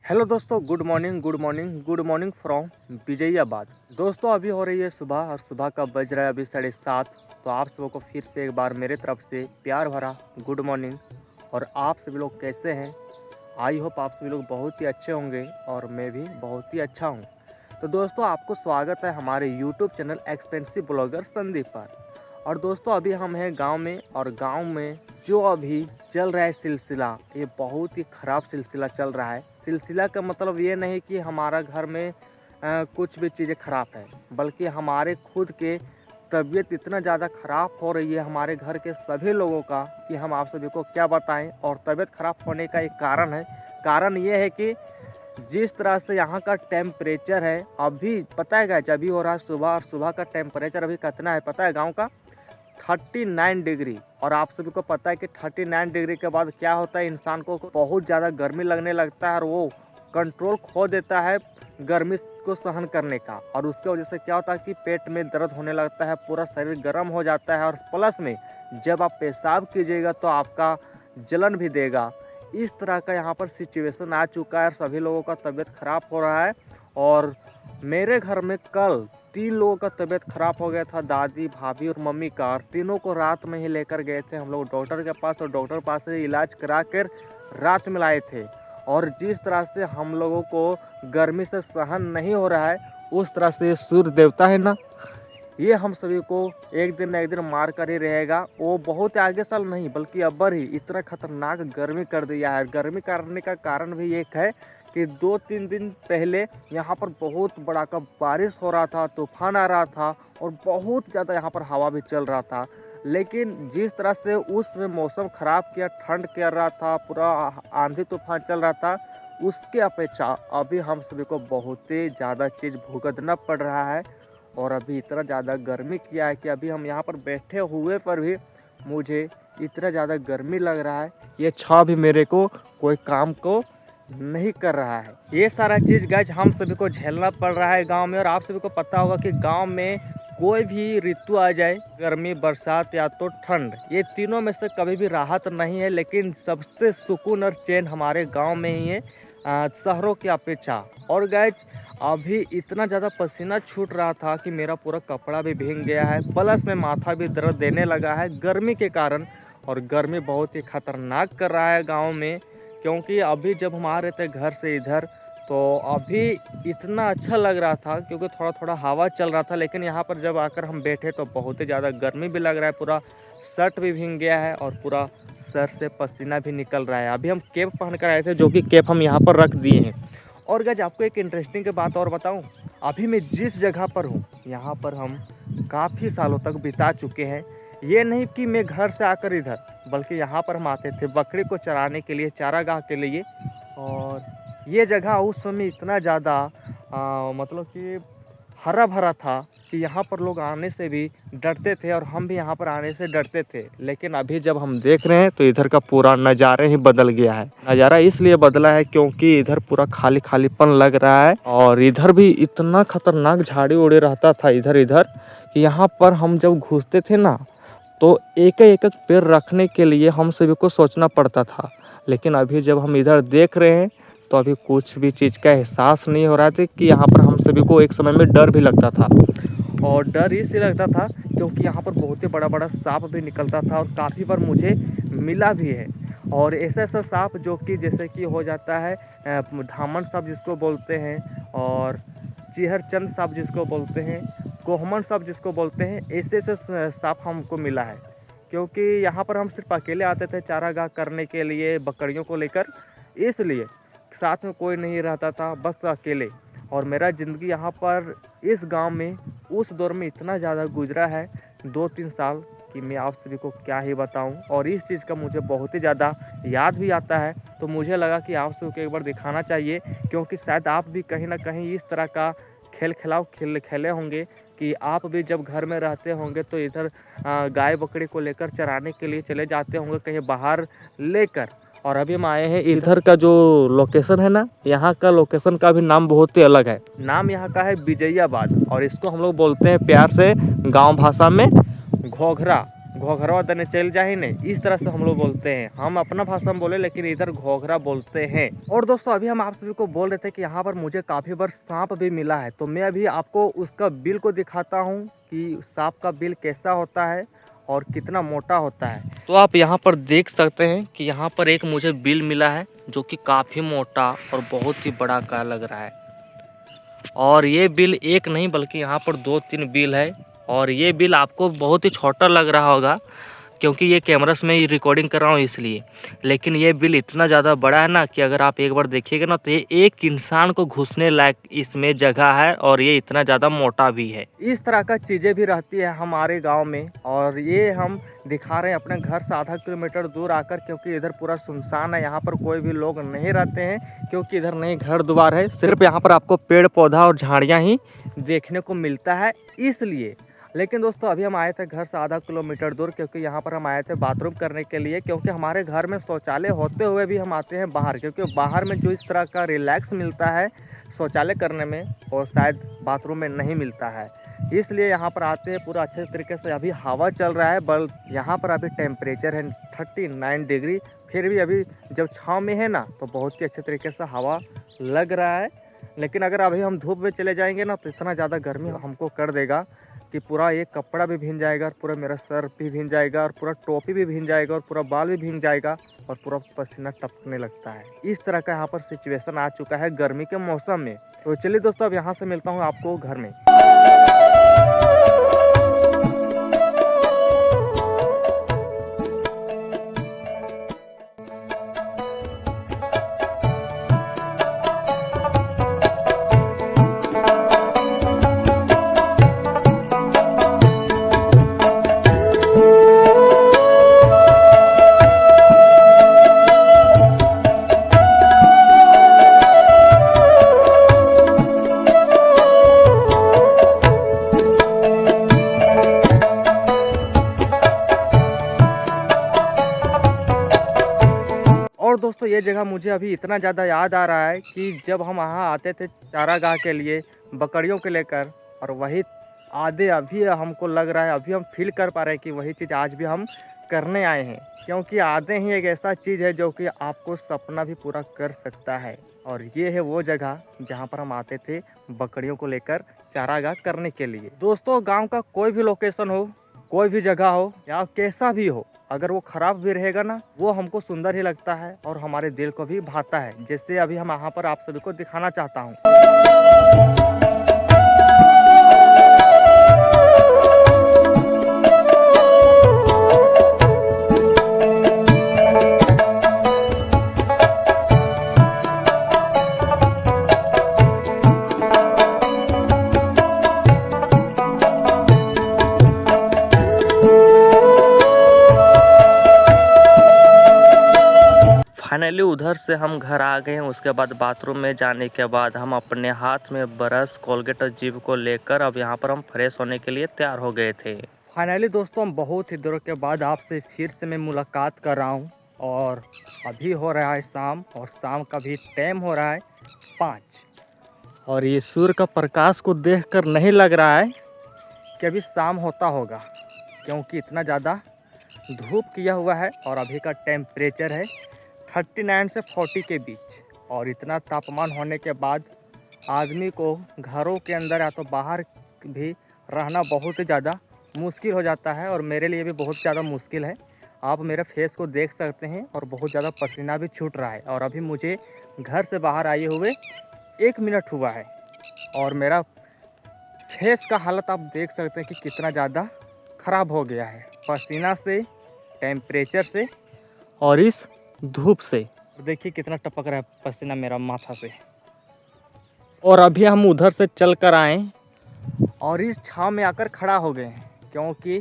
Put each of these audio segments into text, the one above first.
Hello दोस्तों, good morning good morning good morning from Vijayabad. दोस्तों अभी हो रही है सुबह और सुबह का बज रहा है अभी 7:30। तो आप सबों को फिर से एक बार मेरे तरफ से प्यार भरा गुड मॉर्निंग। और आप सभी लोग कैसे हैं? आई होप आप सभी लोग बहुत ही अच्छे होंगे और मैं भी बहुत ही अच्छा हूं। तो दोस्तों आपको स्वागत है हमारे YouTube channel expensive blogger Sandeep पर। और दोस्तों अभी हम हैं गांव में, और गांव में जो अभी चल रहा है सिलसिला, ये बहुत ही ख़राब सिलसिला चल रहा है। सिलसिला का मतलब ये नहीं कि हमारा घर में कुछ भी चीज़ें ख़राब है, बल्कि हमारे खुद के तबीयत इतना ज़्यादा ख़राब हो रही है हमारे घर के सभी लोगों का कि हम आप सभी को क्या बताएं। और तबीयत ख़राब होने का एक कारण है। कारण ये है कि जिस तरह से यहाँ का टेम्परेचर है, अभी पता है क्या, अभी हो रहा है सुबह, और सुबह का टेम्परेचर अभी कितना है पता है? गाँव का 39 डिग्री। और आप सभी को पता है कि 39 डिग्री के बाद क्या होता है, इंसान को बहुत ज़्यादा गर्मी लगने लगता है और वो कंट्रोल खो देता है गर्मी को सहन करने का। और उसके वजह से क्या होता है कि पेट में दर्द होने लगता है, पूरा शरीर गर्म हो जाता है, और प्लस में जब आप पेशाब कीजिएगा तो आपका जलन भी देगा। इस तरह का यहाँ पर सिचुएशन आ चुका है और सभी लोगों का तबीयत ख़राब हो रहा है। और मेरे घर में कल 3 लोगों का तबीयत ख़राब हो गया था, दादी, भाभी और मम्मी का। और तीनों को रात में ही लेकर गए थे हम लोग डॉक्टर के पास, और डॉक्टर पास से इलाज करा कर रात में लाए थे। और जिस तरह से हम लोगों को गर्मी से सहन नहीं हो रहा है, उस तरह से सूर्य देवता है ना, ये हम सभी को एक दिन न एक दिन मार कर ही रहेगा। वो बहुत आगे साल नहीं बल्कि अब्बर ही इतना खतरनाक गर्मी कर दिया है। गर्मी करने का कारण भी एक है कि 2-3 दिन पहले यहाँ पर बहुत बड़ा का बारिश हो रहा था, तूफान आ रहा था, और बहुत ज़्यादा यहाँ पर हवा भी चल रहा था। लेकिन जिस तरह से उसमें मौसम ख़राब किया, ठंड कर रहा था, पूरा आंधी तूफान चल रहा था, उसके अपेक्षा अभी हम सभी को बहुत ही ज़्यादा चीज़ भुगतना पड़ रहा है। और अभी इतना ज़्यादा गर्मी किया है कि अभी हम यहाँ पर बैठे हुए पर भी मुझे इतना ज़्यादा गर्मी लग रहा है, ये छाव भी मेरे को कोई काम को नहीं कर रहा है। ये सारा चीज़ गाइस हम सभी को झेलना पड़ रहा है गांव में। और आप सभी को पता होगा कि गांव में कोई भी ऋतु आ जाए, गर्मी, बरसात या तो ठंड, ये तीनों में से कभी भी राहत नहीं है। लेकिन सबसे सुकून और चैन हमारे गांव में ही है शहरों की अपेक्षा। और गाइस अभी इतना ज़्यादा पसीना छूट रहा था कि मेरा पूरा कपड़ा भी भीग गया है, प्लस में माथा भी दर्द देने लगा है गर्मी के कारण। और गर्मी बहुत ही खतरनाक कर रहा है गाँव में, क्योंकि अभी जब हम आ रहे थे घर से इधर, तो अभी इतना अच्छा लग रहा था क्योंकि थोड़ा थोड़ा हवा चल रहा था। लेकिन यहाँ पर जब आकर हम बैठे तो बहुत ही ज़्यादा गर्मी भी लग रहा है, पूरा शर्ट भी भीग गया है और पूरा सर से पसीना भी निकल रहा है। अभी हम कैप पहन कर आए थे, जो कि कैप हम यहाँ पर रख दिए हैं। और गाइस आपको एक इंटरेस्टिंग की बात और बताऊँ, अभी मैं जिस जगह पर हूँ, यहाँ पर हम काफ़ी सालों तक बिता चुके हैं। ये नहीं कि मैं घर से आकर इधर, बल्कि यहाँ पर हम आते थे बकरी को चराने के लिए, चारागाह के लिए। और ये जगह उस समय इतना ज़्यादा मतलब कि हरा भरा था कि यहाँ पर लोग आने से भी डरते थे, और हम भी यहाँ पर आने से डरते थे। लेकिन अभी जब हम देख रहे हैं तो इधर का पूरा नज़ारा ही बदल गया है। नज़ारा इसलिए बदला है क्योंकि इधर पूरा खाली खालीपन लग रहा है। और इधर भी इतना खतरनाक झाड़ी उड़े रहता था इधर इधर कि यहाँ पर हम जब घुसते थे ना, तो एक एक पैर रखने के लिए हम सभी को सोचना पड़ता था। लेकिन अभी जब हम इधर देख रहे हैं तो अभी कुछ भी चीज़ का एहसास नहीं हो रहा था कि यहाँ पर हम सभी को एक समय में डर भी लगता था। और डर इसलिए लगता था क्योंकि यहाँ पर बहुत ही बड़ा बड़ा सांप भी निकलता था, और काफ़ी बार मुझे मिला भी है। और ऐसा ऐसा सांप जो कि जैसे कि हो जाता है धामन सांप जिसको बोलते हैं, और चीहरचंद सांप जिसको बोलते हैं, कोहमन सांप जिसको बोलते हैं, ऐसे ऐसे सांप हमको मिला है। क्योंकि यहाँ पर हम सिर्फ अकेले आते थे चारागाह करने के लिए बकरियों को लेकर, इसलिए साथ में कोई नहीं रहता था, बस अकेले। और मेरा ज़िंदगी यहाँ पर इस गांव में उस दौर में इतना ज़्यादा गुजरा है 2-3 साल कि मैं आप सभी को क्या ही बताऊं। और इस चीज़ का मुझे बहुत ही ज़्यादा याद भी आता है, तो मुझे लगा कि आप सभी को एक बार दिखाना चाहिए, क्योंकि शायद आप भी कहीं ना कहीं इस तरह का खेले होंगे कि आप भी जब घर में रहते होंगे तो इधर गाय बकरी को लेकर चराने के लिए चले जाते होंगे कहीं बाहर लेकर। और अभी हम आए हैं इधर का जो लोकेशन है ना, यहाँ का लोकेशन का भी नाम बहुत ही अलग है। नाम यहाँ का है विजयाबाद, और इसको हम लोग बोलते हैं प्यार से गांव भाषा में घोघरा। घोघरा दने चल जा ही नहीं, इस तरह से हम लोग बोलते हैं। हम अपना भाषा में बोले लेकिन इधर घोघरा बोलते हैं। और दोस्तों अभी हम आप सभी को बोल रहे थे कि यहाँ पर मुझे काफ़ी बार सांप भी मिला है, तो मैं अभी आपको उसका बिल को दिखाता हूँ कि सांप का बिल कैसा होता है और कितना मोटा होता है। तो आप यहाँ पर देख सकते हैं कि यहाँ पर एक मुझे बिल मिला है जो कि काफ़ी मोटा और बहुत ही बड़ा का लग रहा है। और ये बिल एक नहीं बल्कि यहाँ पर 2-3 बिल है। और ये बिल आपको बहुत ही छोटा लग रहा होगा क्योंकि ये कैमरा से मैं रिकॉर्डिंग कर रहा हूँ इसलिए। लेकिन ये बिल इतना ज़्यादा बड़ा है ना कि अगर आप एक बार देखिएगा ना तो ये एक इंसान को घुसने लायक इसमें जगह है और ये इतना ज़्यादा मोटा भी है। इस तरह का चीज़ें भी रहती है हमारे गांव में और ये हम दिखा रहे हैं अपने घर से आधा किलोमीटर दूर आकर, क्योंकि इधर पूरा सुनसान है। यहाँ पर कोई भी लोग नहीं रहते हैं क्योंकि इधर नहीं घर द्वार है, सिर्फ यहाँ पर आपको पेड़ पौधा और झाड़ियाँ ही देखने को मिलता है इसलिए। लेकिन दोस्तों अभी हम आए थे घर से आधा किलोमीटर दूर, क्योंकि यहाँ पर हम आए थे बाथरूम करने के लिए, क्योंकि हमारे घर में शौचालय होते हुए भी हम आते हैं बाहर, क्योंकि बाहर में जो इस तरह का रिलैक्स मिलता है शौचालय करने में और शायद बाथरूम में नहीं मिलता है, इसलिए यहाँ पर आते हैं पूरा अच्छे तरीके से। अभी हवा चल रहा है, बल यहाँ पर अभी टेम्परेचर है 39 डिग्री, फिर भी अभी जब छाँव में है ना तो बहुत ही अच्छे तरीके से हवा लग रहा है। लेकिन अगर अभी हम धूप में चले जाएंगे ना तो इतना ज़्यादा गर्मी हमको कर देगा कि पूरा एक कपड़ा भी भीग जाएगा और पूरा मेरा सर भी भीग जाएगा और पूरा टोपी भी भीग जाएगा और पूरा बाल भी भीग जाएगा और पूरा पसीना टपकने लगता है। इस तरह का यहाँ पर सिचुएशन आ चुका है गर्मी के मौसम में। तो चलिए दोस्तों अब यहाँ से मिलता हूँ आपको घर में। और दोस्तों ये जगह मुझे अभी इतना ज़्यादा याद आ रहा है कि जब हम वहाँ आते थे चारागाह के लिए बकरियों के लेकर, और वही आधे अभी हमको लग रहा है, अभी हम फील कर पा रहे हैं कि वही चीज़ आज भी हम करने आए हैं, क्योंकि आधे ही एक ऐसा चीज़ है जो कि आपको सपना भी पूरा कर सकता है। और ये है वो जगह जहाँ पर हम आते थे बकरियों को लेकर चारागाह करने के लिए। दोस्तों गाँव का कोई भी लोकेशन हो, कोई भी जगह हो या कैसा भी हो, अगर वो ख़राब भी रहेगा ना वो हमको सुंदर ही लगता है और हमारे दिल को भी भाता है, जैसे अभी हम यहाँ पर आप सभी को दिखाना चाहता हूँ। फाइनली उधर से हम घर आ गए हैं। उसके बाद बाथरूम में जाने के बाद हम अपने हाथ में ब्रश, कोलगेट और जीभ को लेकर अब यहाँ पर हम फ्रेश होने के लिए तैयार हो गए थे। फाइनली दोस्तों हम बहुत ही देर के बाद आपसे फिर से मैं मुलाकात कर रहा हूँ और अभी हो रहा है शाम, और शाम का भी टाइम हो रहा है 5। और ये सूर्य का प्रकाश को देखकर नहीं लग रहा है कि अभी शाम होता होगा, क्योंकि इतना ज़्यादा धूप किया हुआ है और अभी का टेम्परेचर है 39 से 40 के बीच। और इतना तापमान होने के बाद आदमी को घरों के अंदर या तो बाहर भी रहना बहुत ही ज़्यादा मुश्किल हो जाता है, और मेरे लिए भी बहुत ज़्यादा मुश्किल है। आप मेरे फेस को देख सकते हैं और बहुत ज़्यादा पसीना भी छूट रहा है। और अभी मुझे घर से बाहर आए हुए 1 मिनट हुआ है और मेरा फेस का हालत आप देख सकते हैं कि कितना ज़्यादा ख़राब हो गया है, पसीना से, टेम्परेचर से और इस धूप से। देखिए कितना टपक रहा है पसीना मेरा माथा से। और अभी हम उधर से चल कर आए और इस छांव में आकर खड़ा हो गए हैं, क्योंकि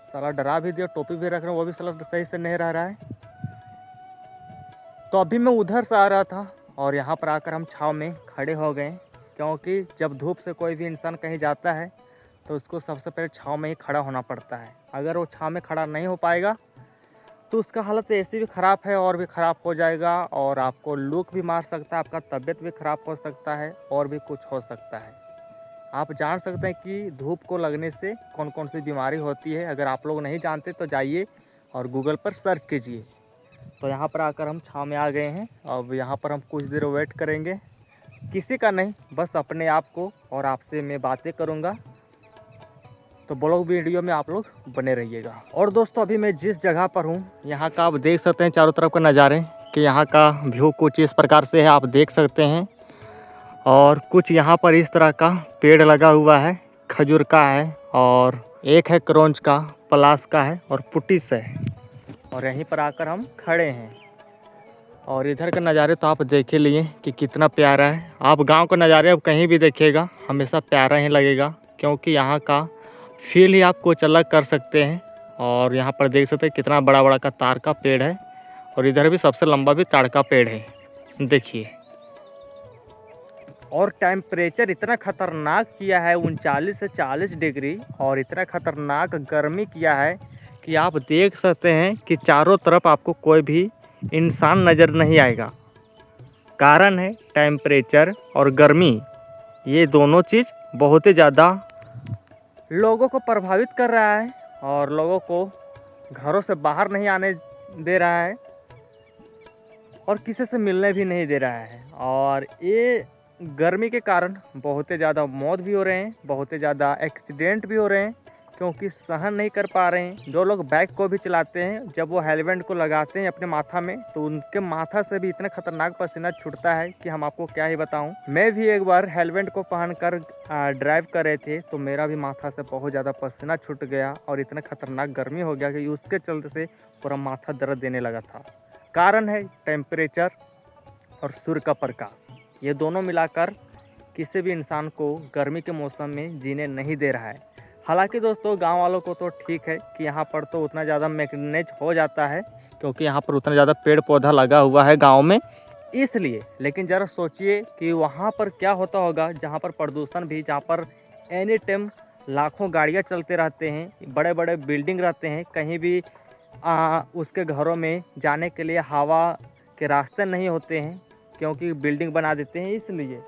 साला डरा भी दिया, टोपी भी रख रहा हूँ वो भी साला सही से नहीं रह रहा है। तो अभी मैं उधर से आ रहा था और यहाँ पर आकर हम छांव में खड़े हो गए, क्योंकि जब धूप से कोई भी इंसान कहीं जाता है तो उसको सबसे पहले छांव में ही खड़ा होना पड़ता है। अगर वो छांव में खड़ा नहीं हो पाएगा तो उसका हालत ऐसी भी ख़राब है और भी ख़राब हो जाएगा, और आपको लूक भी मार सकता है, आपका तबीयत भी ख़राब हो सकता है और भी कुछ हो सकता है। आप जान सकते हैं कि धूप को लगने से कौन कौन सी बीमारी होती है। अगर आप लोग नहीं जानते तो जाइए और गूगल पर सर्च कीजिए। तो यहाँ पर आकर हम छाँव में आ गए हैं। अब यहाँ पर हम कुछ देर वेट करेंगे, किसी का नहीं, बस अपने आप को, और आपसे मैं बातें करूँगा। तो ब्लॉग वीडियो में आप लोग बने रहिएगा। और दोस्तों अभी मैं जिस जगह पर हूँ यहाँ का आप देख सकते हैं चारों तरफ का नज़ारे, कि यहाँ का व्यू कुछ इस प्रकार से है, आप देख सकते हैं। और कुछ यहाँ पर इस तरह का पेड़ लगा हुआ है, खजूर का है, और एक है क्रॉन्च का, पलास का है, और पुटिस है। और यहीं पर आकर हम खड़े हैं। और इधर के नज़ारे तो आप देख ही लिए कि कितना प्यारा है। आप गांव का नज़ारे अब कहीं भी देखिएगा हमेशा प्यारा ही लगेगा, क्योंकि यहाँ का फील ही आप कुछ अलग कर सकते हैं। और यहाँ पर देख सकते हैं कितना बड़ा बड़ा का तार का पेड़ है, और इधर भी सबसे लंबा भी ताड़ का पेड़ है, देखिए। और टेम्परेचर इतना ख़तरनाक किया है 39 से 40 डिग्री, और इतना ख़तरनाक गर्मी किया है कि आप देख सकते हैं कि चारों तरफ आपको कोई भी इंसान नज़र नहीं आएगा। कारण है टेम्परेचर और गर्मी, ये दोनों चीज़ बहुत ही ज़्यादा लोगों को प्रभावित कर रहा है, और लोगों को घरों से बाहर नहीं आने दे रहा है, और किसी से मिलने भी नहीं दे रहा है। और ये गर्मी के कारण बहुत ही ज़्यादा मौत भी हो रहे हैं, बहुत ही ज़्यादा एक्सीडेंट भी हो रहे हैं, क्योंकि सहन नहीं कर पा रहे हैं। जो लोग बाइक को भी चलाते हैं, जब वो हेलमेट को लगाते हैं अपने माथा में, तो उनके माथा से भी इतना खतरनाक पसीना छूटता है कि हम आपको क्या ही बताऊं। मैं भी एक बार हेलमेट को पहनकर ड्राइव कर रहे थे, तो मेरा भी माथा से बहुत ज़्यादा पसीना छूट गया, और इतना खतरनाक गर्मी हो गया कि उसके चलते से पूरा माथा दर्द देने लगा था। कारण है टेम्परेचर और सूर्य का प्रकाश, ये दोनों मिलाकर किसी भी इंसान को गर्मी के मौसम में जीने नहीं दे रहा है। हालांकि दोस्तों गांव वालों को तो ठीक है कि यहाँ पर तो उतना ज़्यादा मैनेज हो जाता है, क्योंकि यहाँ पर उतना ज़्यादा पेड़ पौधा लगा हुआ है गांव में, इसलिए। लेकिन ज़रा सोचिए कि वहाँ पर क्या होता होगा, जहाँ पर प्रदूषण भी, जहाँ पर एनी टाइम लाखों गाड़ियाँ चलते रहते हैं, बड़े बड़े बिल्डिंग रहते हैं, कहीं भी उसके घरों में जाने के लिए हवा के रास्ते नहीं होते हैं, क्योंकि बिल्डिंग बना देते हैं इसलिए।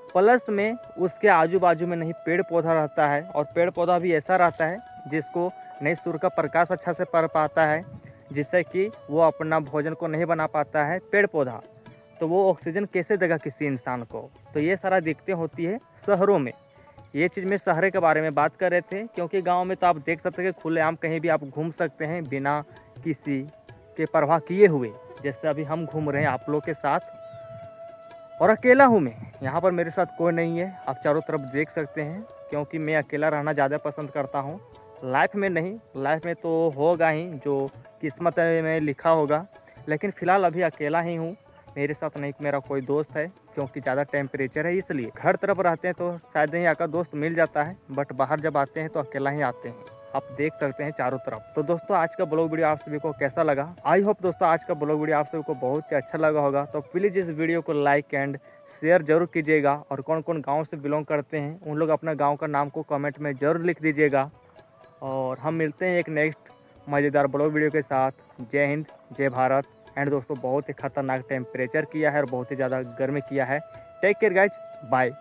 प्लस में उसके आजू बाजू में नहीं पेड़ पौधा रहता है, और पेड़ पौधा भी ऐसा रहता है जिसको नहीं सूर्य का प्रकाश अच्छा से पड़ पाता है, जिससे कि वो अपना भोजन को नहीं बना पाता है पेड़ पौधा, तो वो ऑक्सीजन कैसे देगा किसी इंसान को। तो ये सारा दिक्कतें होती है शहरों में। ये चीज़ में शहर के बारे में बात कर रहे थे, क्योंकि गाँव में तो आप देख सकते हैं कि खुलेआम कहीं भी आप घूम सकते हैं बिना किसी के परवाह किए हुए, जैसे अभी हम घूम रहे हैं आप लोग के साथ। और अकेला हूँ मैं, यहाँ पर मेरे साथ कोई नहीं है, आप चारों तरफ देख सकते हैं, क्योंकि मैं अकेला रहना ज़्यादा पसंद करता हूँ। लाइफ में नहीं, लाइफ में तो होगा ही जो किस्मत में लिखा होगा, लेकिन फ़िलहाल अभी अकेला ही हूँ। मेरे साथ नहीं मेरा कोई दोस्त है, क्योंकि ज़्यादा टेम्परेचर है इसलिए। घर तरफ रहते हैं तो शायद ही आकर दोस्त मिल जाता है, बट बाहर जब आते हैं तो अकेला ही आते हैं, आप देख सकते हैं चारों तरफ। तो दोस्तों आज का ब्लॉग वीडियो आप सभी को कैसा लगा? आई होप दोस्तों आज का ब्लॉग वीडियो आप सभी को बहुत ही अच्छा लगा होगा। तो प्लीज़ इस वीडियो को लाइक एंड शेयर जरूर कीजिएगा, और कौन कौन गांव से बिलोंग करते हैं उन लोग अपना गांव का नाम को कमेंट में ज़रूर लिख दीजिएगा। और हम मिलते हैं एक नेक्स्ट मज़ेदार ब्लॉग वीडियो के साथ। जय हिंद, जय भारत। एंड दोस्तों बहुत ही खतरनाक टेम्परेचर किया है और बहुत ही ज़्यादा गर्मी किया है। Take care guys, bye.